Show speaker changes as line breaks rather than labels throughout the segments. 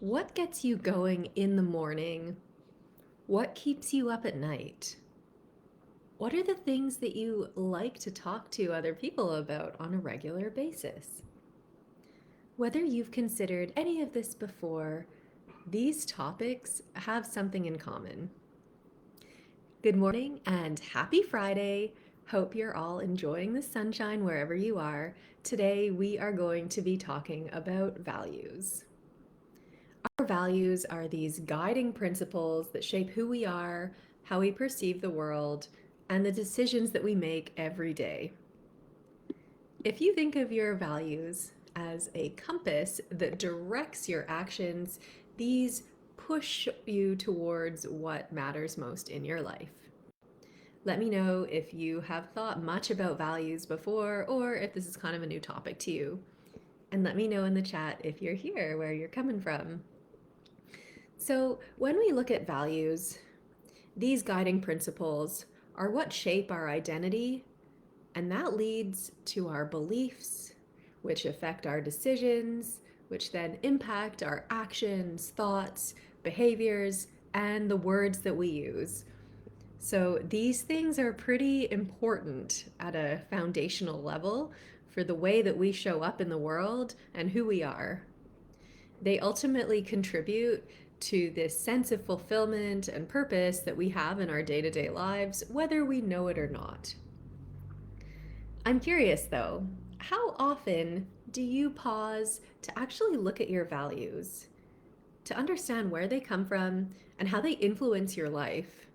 What gets you going in the morning? What keeps you up at night? What are the things that you like to talk to other people about on a regular basis? Whether you've considered any of this before, these topics have something in common. Good morning and happy Friday. Hope you're all enjoying the sunshine wherever you are. Today we are going to be talking about values. Our values are these guiding principles that shape who we are, how we perceive the world, and the decisions that we make every day. If you think of your values as a compass that directs your actions, these push you towards what matters most in your life. Let me know if you have thought much about values before or if this is kind of a new topic to you. And let me know in the chat if you're here, where you're coming from. So, when we look at values, these guiding principles are what shape our identity, and that leads to our beliefs, which affect our decisions, which then impact our actions, thoughts, behaviors, and the words that we use. So, these things are pretty important at a foundational level for the way that we show up in the world and who we are. They ultimately contribute to this sense of fulfillment and purpose that we have in our day to day lives, whether we know it or not. I'm curious though, how often do you pause to actually look at your values, to understand where they come from and how they influence your life?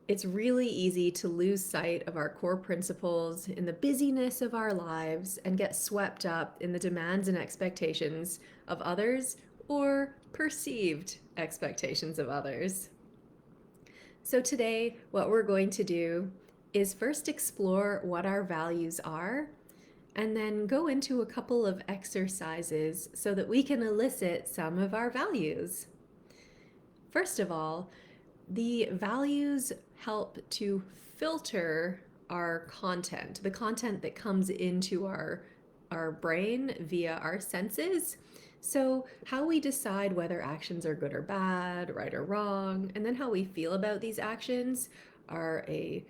It's really easy to lose sight of our core principles in the busyness of our lives and get swept up in the demands and expectations of others or perceived expectations of others. So, today, what we're going to do is first explore what our values are and then go into a couple of exercises so that we can elicit some of our values. First of all, the values help to filter our content, the content that comes into our brain via our senses. So, how we decide whether actions are good or bad, right or wrong, and then how we feel about these actions are a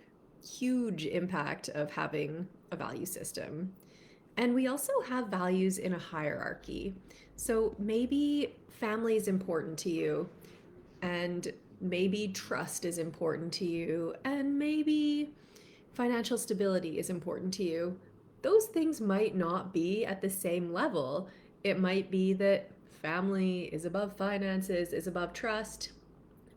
huge impact of having a value system. And we also have values in a hierarchy. So, maybe family is important to you, and maybe trust is important to you, and maybe financial stability is important to you. Those things might not be at the same level. It might be that family is above finances, is above trust,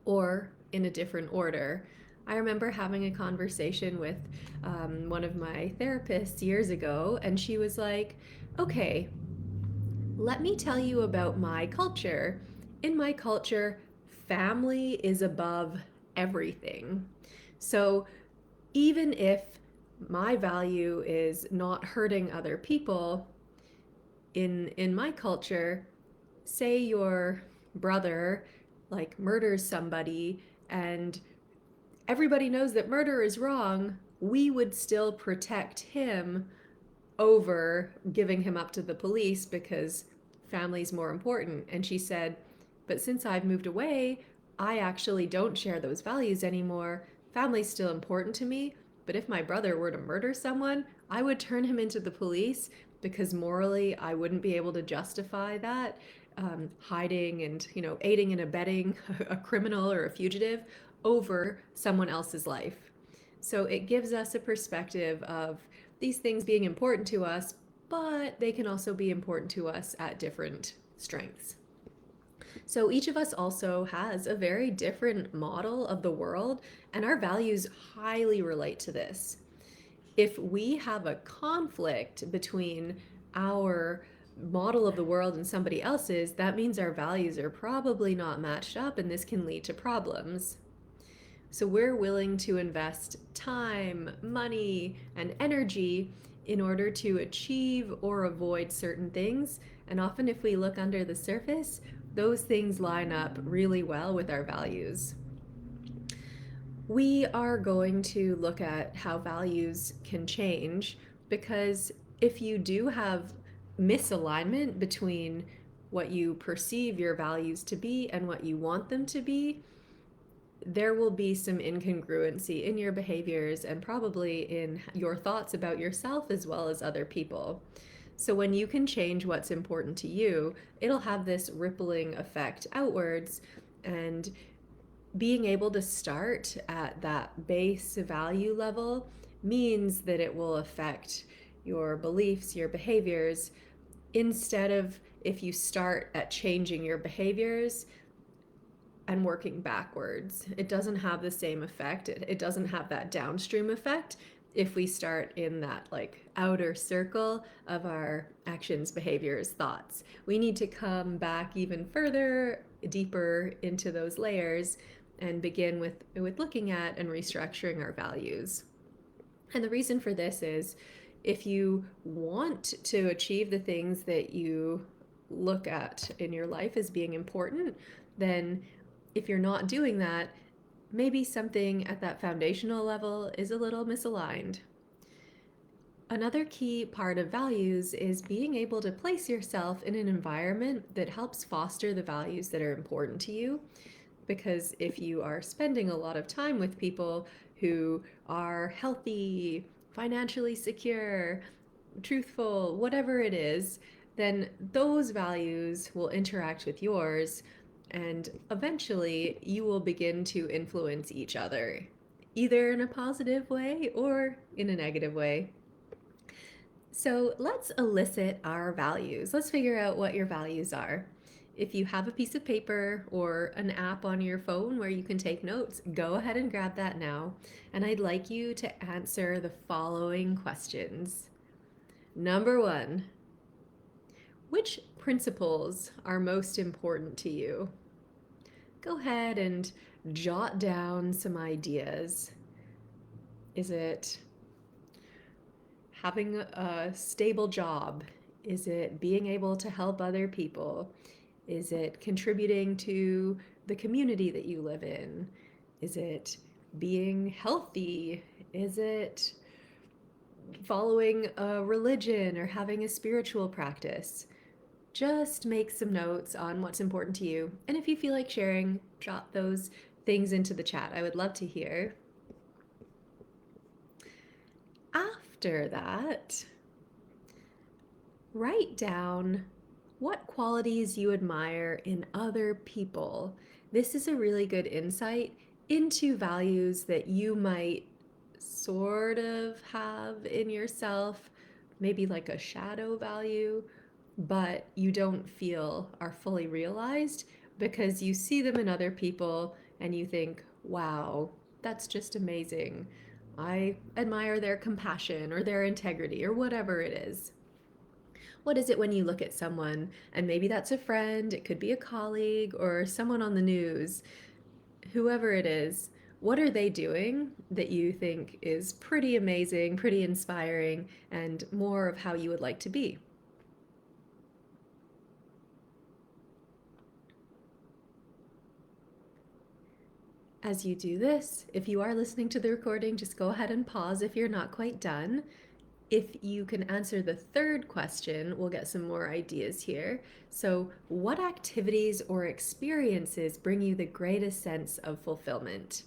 or in a different order. I remember having a conversation with one of my therapists years ago, and she was like, okay, let me tell you about my culture. In my culture, family is above everything. So even if my value is not hurting other people, in my culture, say your brother like murders somebody and everybody knows that murder is wrong, we would still protect him over giving him up to the police because family's more important. And she said, but since I've moved away, I actually don't share those values anymore. Family's still important to me, but if my brother were to murder someone, I would turn him into the police because morally I wouldn't be able to justify that. Hiding and aiding and abetting a criminal or a fugitive over someone else's life. So it gives us a perspective of these things being important to us, but they can also be important to us at different strengths. So each of us also has a very different model of the world, and our values highly relate to this. If we have a conflict between our model of the world and somebody else's, that means our values are probably not matched up, and this can lead to problems. So we're willing to invest time, money, and energy in order to achieve or avoid certain things. And often, if we look under the surface, those things line up really well with our values. We are going to look at how values can change because if you do have misalignment between what you perceive your values to be and what you want them to be, there will be some incongruency in your behaviors and probably in your thoughts about yourself as well as other people. So when you can change what's important to you, it'll have this rippling effect outwards. And being able to start at that base value level means that it will affect your beliefs, your behaviors, instead of if you start at changing your behaviors and working backwards. It doesn't have the same effect. It doesn't have that downstream effect if we start in that like outer circle of our actions, behaviors, thoughts. We need to come back even further, deeper into those layers and begin with looking at and restructuring our values. And the reason for this is if you want to achieve the things that you look at in your life as being important, then if you're not doing that, maybe something at that foundational level is a little misaligned. Another key part of values is being able to place yourself in an environment that helps foster the values that are important to you. Because if you are spending a lot of time with people who are healthy, financially secure, truthful, whatever it is, then those values will interact with yours, and eventually you will begin to influence each other, either in a positive way or in a negative way. So let's elicit our values. Let's figure out what your values are. If you have a piece of paper or an app on your phone where you can take notes, go ahead and grab that now. And I'd like you to answer the following questions. Number one, which principles are most important to you? Go ahead and jot down some ideas. Is it having a stable job? Is it being able to help other people? Is it contributing to the community that you live in? Is it being healthy? Is it following a religion or having a spiritual practice? Just make some notes on what's important to you. And if you feel like sharing, drop those things into the chat. I would love to hear. After that, write down what qualities you admire in other people. This is a really good insight into values that you might sort of have in yourself, maybe like a shadow value, but you don't feel are fully realized because you see them in other people and you think, wow, that's just amazing. I admire their compassion or their integrity or whatever it is. What is it when you look at someone, and maybe that's a friend, it could be a colleague or someone on the news, whoever it is, what are they doing that you think is pretty amazing, pretty inspiring, and more of how you would like to be? As you do this, if you are listening to the recording, just go ahead and pause if you're not quite done. If you can answer the third question, we'll get some more ideas here. So, what activities or experiences bring you the greatest sense of fulfillment?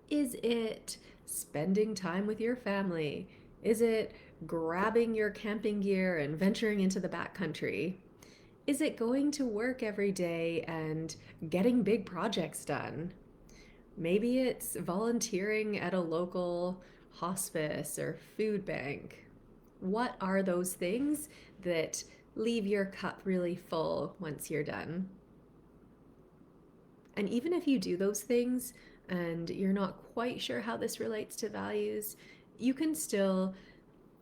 Is it spending time with your family? Is it grabbing your camping gear and venturing into the backcountry? Is it going to work every day and getting big projects done? Maybe it's volunteering at a local hospice or food bank. What are those things that leave your cup really full once you're done? And even if you do those things and you're not quite sure how this relates to values, you can still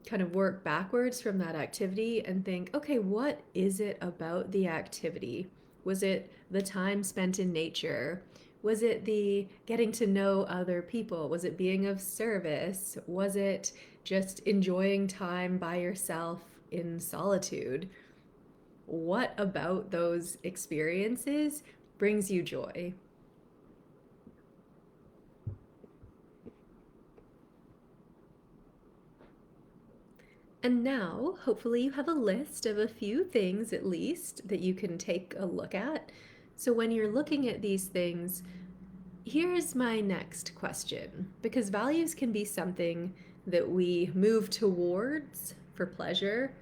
kind of work backwards from that activity and think, okay, what is it about the activity? Was it the time spent in nature? Was it the getting to know other people? Was it being of service? Was it just enjoying time by yourself in solitude? What about those experiences brings you joy? And now, hopefully, you have a list of a few things at least that you can take a look at. So when you're looking at these things, here's my next question, because values can be something that we move towards for pleasure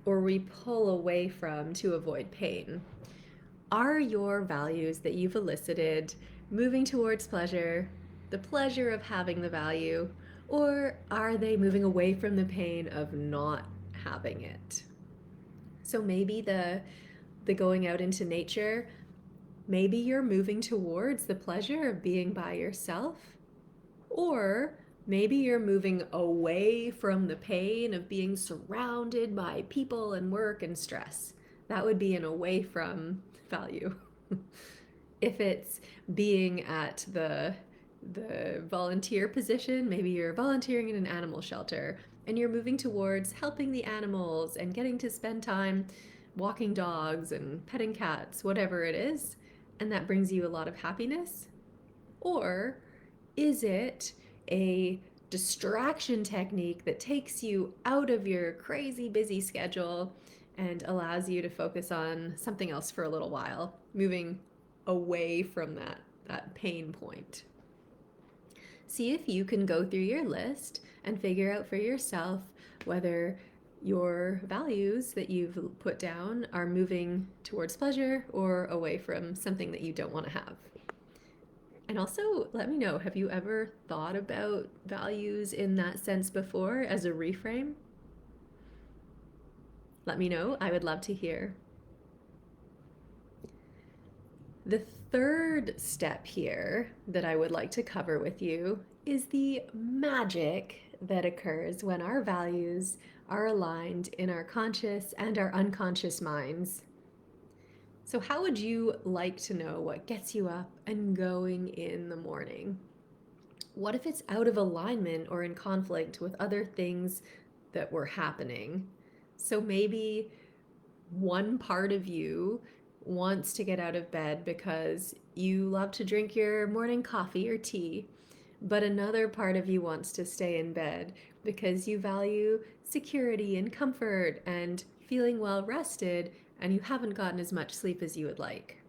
or we pull away from to avoid pain. Are your values that you've elicited moving towards pleasure, the pleasure of having the value, or are they moving away from the pain of not having it? So maybe the going out into nature, maybe you're moving towards the pleasure of being by yourself, or maybe you're moving away from the pain of being surrounded by people and work and stress. That would be an away from value. If it's being at the volunteer position, maybe you're volunteering in an animal shelter and you're moving towards helping the animals and getting to spend time walking dogs and petting cats, whatever it is, and that brings you a lot of happiness? Or is it a distraction technique that takes you out of your crazy busy schedule and allows you to focus on something else for a little while, moving away from that pain point? See if you can go through your list and figure out for yourself whether your values that you've put down are moving towards pleasure or away from something that you don't want to have. And also, let me know, have you ever thought about values in that sense before as a reframe? Let me know. I would love to hear. The third step here that I would like to cover with you is the magic that occurs when our values are aligned in our conscious and our unconscious minds. So, how would you like to know what gets you up and going in the morning? What if it's out of alignment or in conflict with other things that were happening? So, maybe one part of you wants to get out of bed because you love to drink your morning coffee or tea, but another part of you wants to stay in bed because you value security and comfort and feeling well rested and you haven't gotten as much sleep as you would like.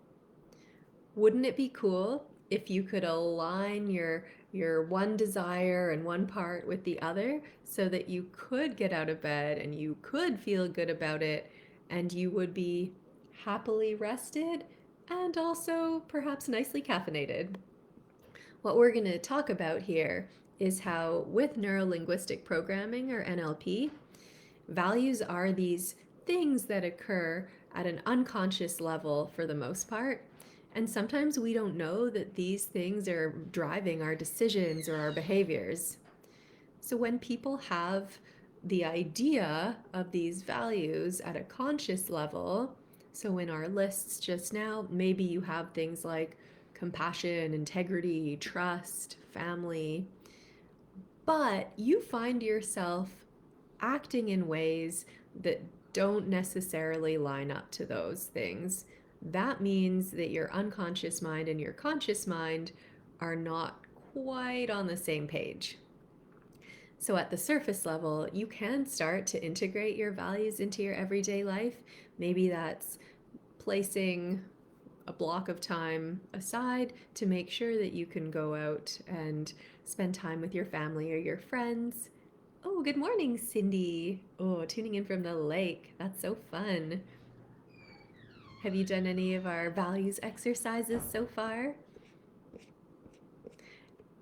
Wouldn't it be cool if you could align your one desire and one part with the other so that you could get out of bed and you could feel good about it and you would be happily rested and also perhaps nicely caffeinated? What we're going to talk about here is how, with neurolinguistic programming or NLP, values are these things that occur at an unconscious level for the most part. And sometimes we don't know that these things are driving our decisions or our behaviors. So when people have the idea of these values at a conscious level, so in our lists just now, maybe you have things like compassion, integrity, trust, family, but you find yourself acting in ways that don't necessarily line up to those things. That means that your unconscious mind and your conscious mind are not quite on the same page. So, at the surface level, you can start to integrate your values into your everyday life. Maybe that's placing a block of time aside to make sure that you can go out and spend time with your family or your friends. Oh, good morning, Cindy. Oh, tuning in from the lake. That's so fun. Have you done any of our values exercises so far?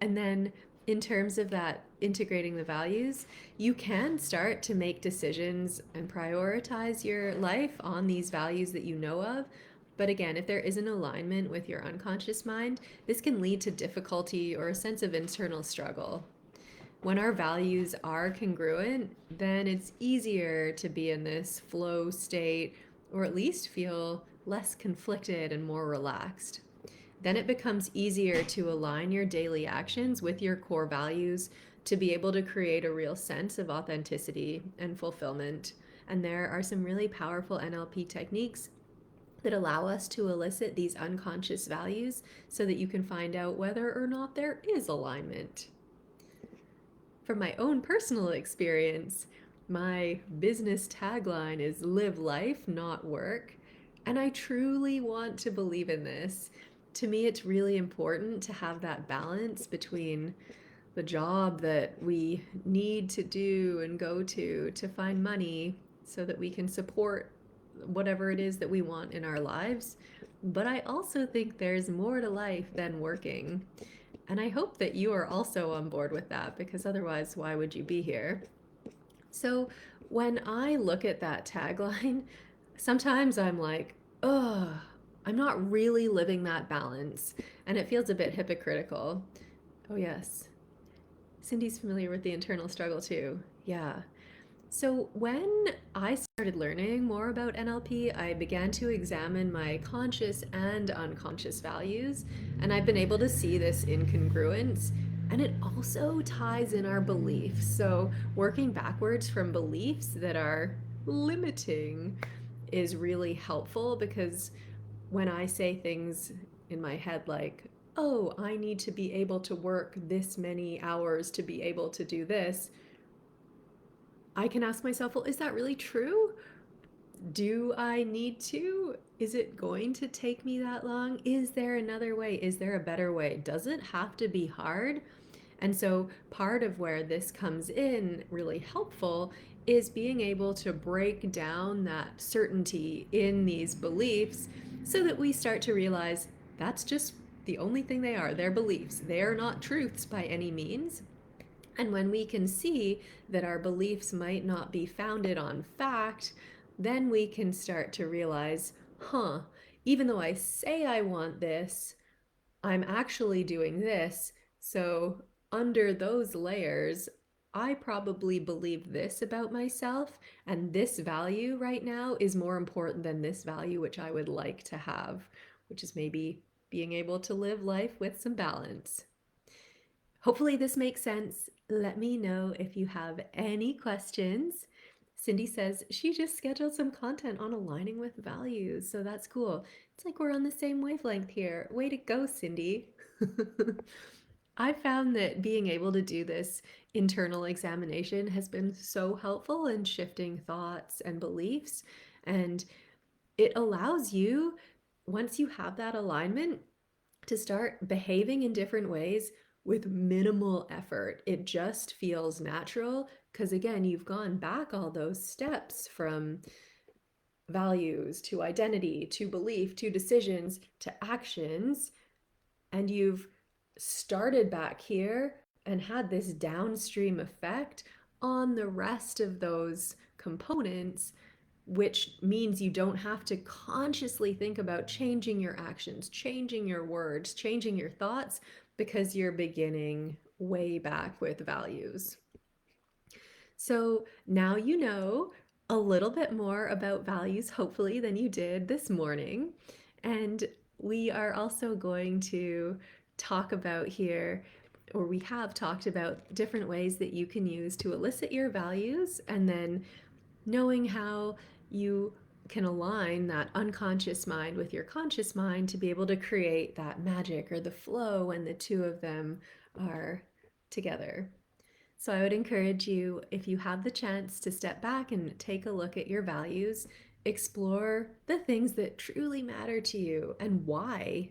And then, in terms of that integrating the values, you can start to make decisions and prioritize your life on these values that you know of. But again, if there isn't alignment with your unconscious mind, this can lead to difficulty or a sense of internal struggle. When our values are congruent, then it's easier to be in this flow state or at least feel less conflicted and more relaxed. Then it becomes easier to align your daily actions with your core values to be able to create a real sense of authenticity and fulfillment. And there are some really powerful NLP techniques that allow us to elicit these unconscious values so that you can find out whether or not there is alignment. From my own personal experience, My business tagline is live life, not work. And I truly want to believe in this. To me, it's really important to have that balance between the job that we need to do and go to find money so that we can support whatever it is that we want in our lives. But I also think there's more to life than working. And I hope that you are also on board with that because otherwise, why would you be here? So when I look at that tagline, sometimes I'm like, ugh, I'm not really living that balance. And it feels a bit hypocritical. Oh, yes. Cindy's familiar with the internal struggle too. Yeah. So, when I started learning more about NLP, I began to examine my conscious and unconscious values, and I've been able to see this incongruence. And it also ties in our beliefs. So, working backwards from beliefs that are limiting is really helpful because when I say things in my head like, oh, I need to be able to work this many hours to be able to do this, I can ask myself, well, is that really true? Do I need to? Is it going to take me that long? Is there another way? Is there a better way? Does it have to be hard? And so, part of where this comes in really helpful is being able to break down that certainty in these beliefs so that we start to realize that's just the only thing they are. They're beliefs. They are not truths by any means. And when we can see that our beliefs might not be founded on fact, then we can start to realize, huh, even though I say I want this, I'm actually doing this. So, under those layers, I probably believe this about myself, and this value right now is more important than this value, which I would like to have, which is maybe being able to live life with some balance. Hopefully, this makes sense. Let me know if you have any questions. Cindy says she just scheduled some content on aligning with values, so that's cool. It's like we're on the same wavelength here. Way to go, Cindy. I found that being able to do this internal examination has been so helpful in shifting thoughts and beliefs. And it allows you, once you have that alignment, to start behaving in different ways with minimal effort. It just feels natural because, again, you've gone back all those steps from values to identity to belief to decisions to actions, and you've started back here and had this downstream effect on the rest of those components, which means you don't have to consciously think about changing your actions, changing your words, changing your thoughts, because you're beginning way back with values. So now you know a little bit more about values, hopefully, than you did this morning. And we are also going to talk about here, or we have talked about different ways that you can use to elicit your values, and then knowing how you can align that unconscious mind with your conscious mind to be able to create that magic or the flow when the two of them are together. So I would encourage you, if you have the chance, to step back and take a look at your values, explore the things that truly matter to you and why.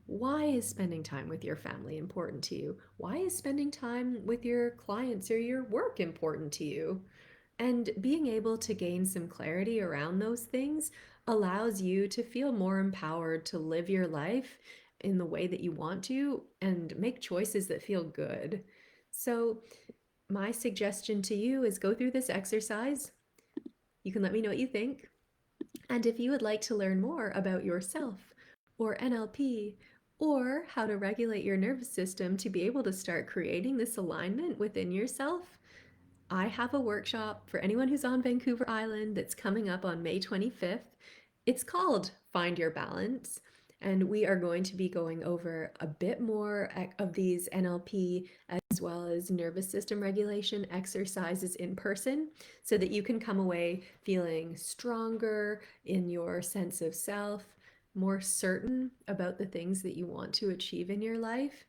Why is spending time with your family important to you? Why is spending time with your clients or your work important to you? And being able to gain some clarity around those things allows you to feel more empowered to live your life in the way that you want to and make choices that feel good. So, my suggestion to you is go through this exercise. You can let me know what you think. And if you would like to learn more about yourself or NLP or how to regulate your nervous system to be able to start creating this alignment within yourself, I have a workshop for anyone who's on Vancouver Island that's coming up on May 25th. It's called Find Your Balance, and we are going to be going over a bit more of these NLP as well as nervous system regulation exercises in person so that you can come away feeling stronger in your sense of self, more certain about the things that you want to achieve in your life,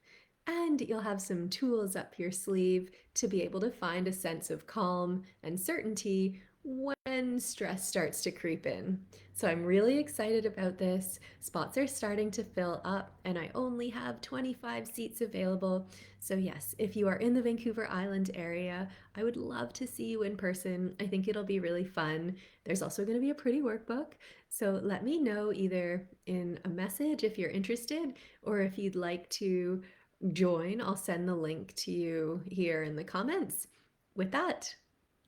And you'll have some tools up your sleeve to be able to find a sense of calm and certainty when stress starts to creep in. So I'm really excited about this. Spots are starting to fill up, and I only have 25 seats available. So, yes, if you are in the Vancouver Island area, I would love to see you in person. I think it'll be really fun. There's also going to be a pretty workbook. So, let me know either in a message if you're interested or if you'd like to join. I'll send the link to you here in the comments. With that,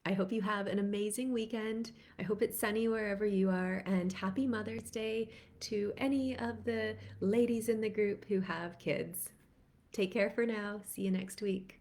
I hope you have an amazing weekend. I hope it's sunny wherever you are, and happy Mother's Day to any of the ladies in the group who have kids. Take care for now. See you next week.